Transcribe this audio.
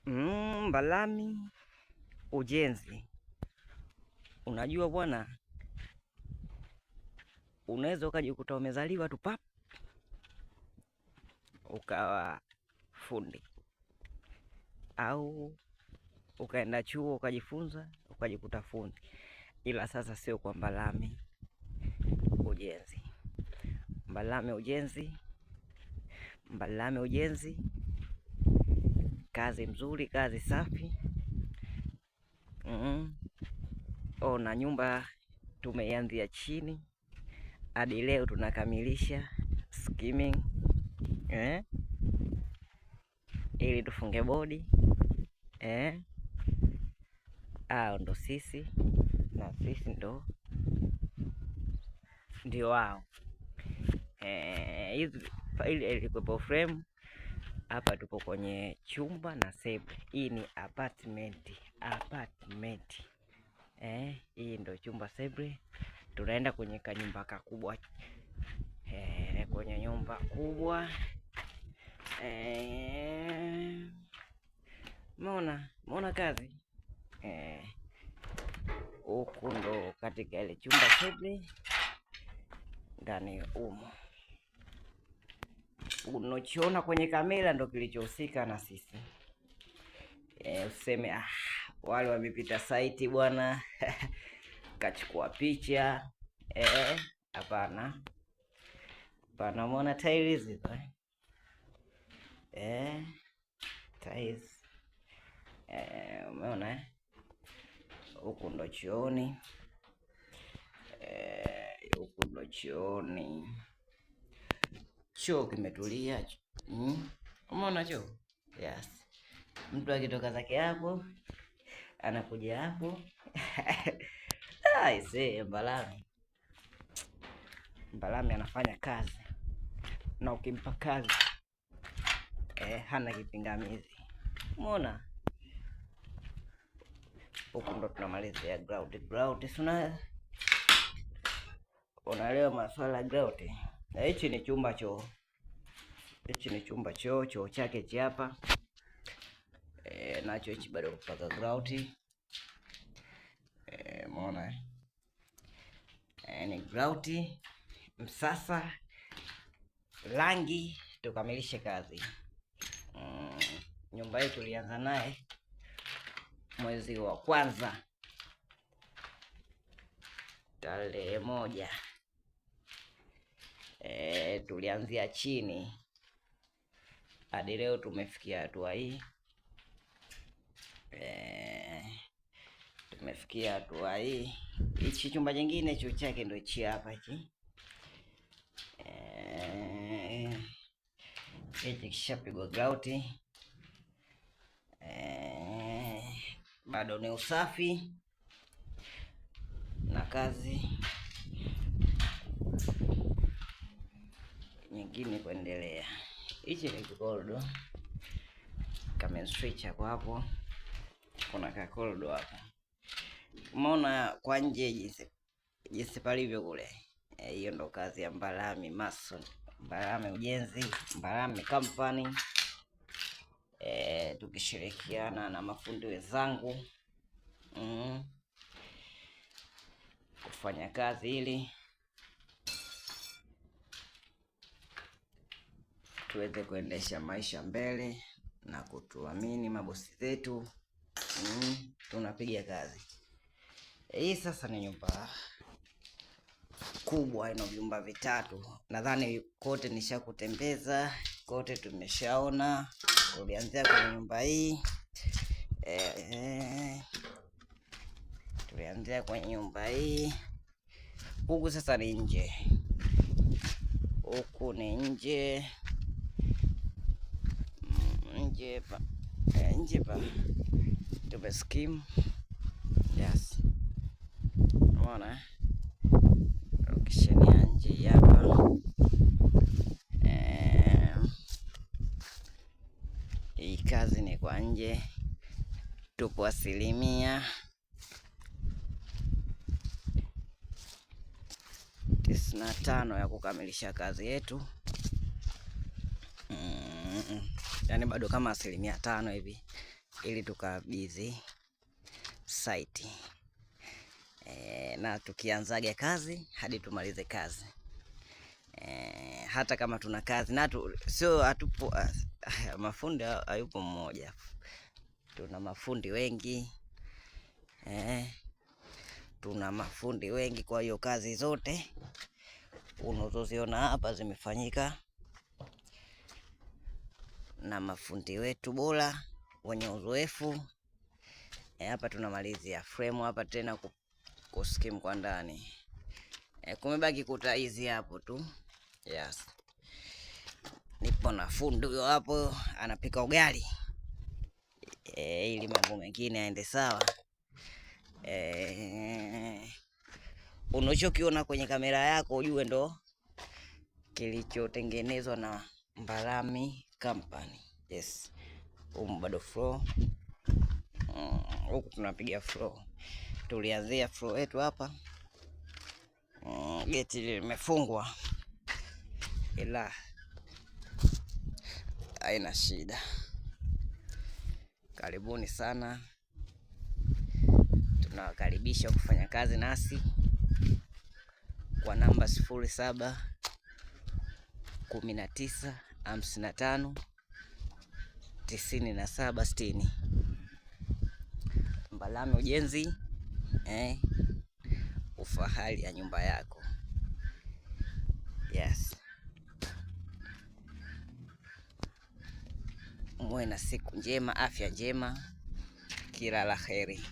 Mbalami ujenzi. Unajua bwana, unaweza ukajikuta umezaliwa tu pap ukawa fundi, au ukaenda chuo ukajifunza ukajikuta fundi, ila sasa sio kwa Mbalami ujenzi. Mbalami ujenzi, Mbalami ujenzi, kazi mzuri, kazi safi. Na nyumba tumeianzia chini hadi leo tunakamilisha skimming, ili tufunge bodi, ndo sisi na sisi ndio wao. Hizi ile ilikuwa frame hapa. Tupo kwenye chumba na sebule. Hii ni apartment. Hii ndo chumba sebule. Tunaenda kwenye kanyumba kakubwa, kwenye nyumba kubwa. Mona kazi huku ndo katika ile chumba sebule. Ndani unachoona kwenye kamera ndo kilichohusika na sisi. Useme wale wamepita site bwana kachukua picha. Hapana. Mona tiles hizo tiles. Umeona huku ndo chooni. Huku ndo chooni. Choo kimetulia. Umeona choo? Yes. Mtu akitoka zake hapo anakuja hapo. Mbalami anafanya kazi, na ukimpa kazi hana kipingamizi. Umeona huku ndo tunamalizia grout. Unaelewa masuala ya grout. Hichi ni chumba choo. Choo chake hichi hapa. Nacho hichi bado kupaka grout. Umeona ni grout. Msasa rangi tukamilishe kazi. Nyumba hii tulianza naye mwezi wa kwanza tarehe 1. Tulianzia chini hadi leo tumefikia hatua hii. Tumefikia hatua hii. Hichi chumba kingine choo chake ndio hichi hapa hichi. Hichi kishapigwa grout. Bado ni usafi na kazi nyingine kuendelea. Hichi ni korido. Kama switch hapo. Kuna kakorido hapa. Umeona kwa nje jinsi palivyo kule. Hiyo ndo kazi ya Mbalami Mason, Mbalami ujenzi, Mbalami company. Tukishirikiana na mafundi wenzangu kufanya kazi ili tuweze kuendesha maisha mbele na kutuamini mabosi zetu. Tunapiga kazi. Hii sasa ni nyumba kubwa, ina vyumba vitatu. Nadhani kote nishakutembeza, kote tumeshaona. Tulianzia kwenye nyumba hii. Tulianzia kwenye nyumba hii. Huku sasa ni nje. Huku ni nje. Nje pa tumeskim. Yes. Unaona ukishania nje hapa. Hii kazi ni kwa nje. Tupo 95% ya kukamilisha kazi yetu. Yaani bado kama 5% hivi ili tukabidhi site na tukianzaga kazi hadi tumalize kazi. Hata kama tuna kazi na sio hatupo, mafundi hayupo mmoja, tuna mafundi wengi tuna mafundi wengi. Kwa hiyo kazi zote unazoziona hapa zimefanyika na mafundi wetu bora wenye uzoefu. Hapa tunamalizia frame hapa tena kuskim kwa ndani. Kumebaki kuta hizi hapo tu. Yes. Nipo na fundi huyo hapo anapika ugali. Ili mambo mengine aende sawa. Unachokiona kwenye kamera yako ujue ndo kilichotengenezwa na Mbalami Company. Yes. Bado floor. Huku tunapiga floor. Tulianzia floor yetu hapa. Geti limefungwa ila haina shida. Karibuni sana, tunawakaribisha kufanya kazi nasi kwa namba 07 19 55 97 60. Mbalami Ujenzi, ufahari ya nyumba yako. Yes. Muwe na siku njema, afya njema, kila la heri.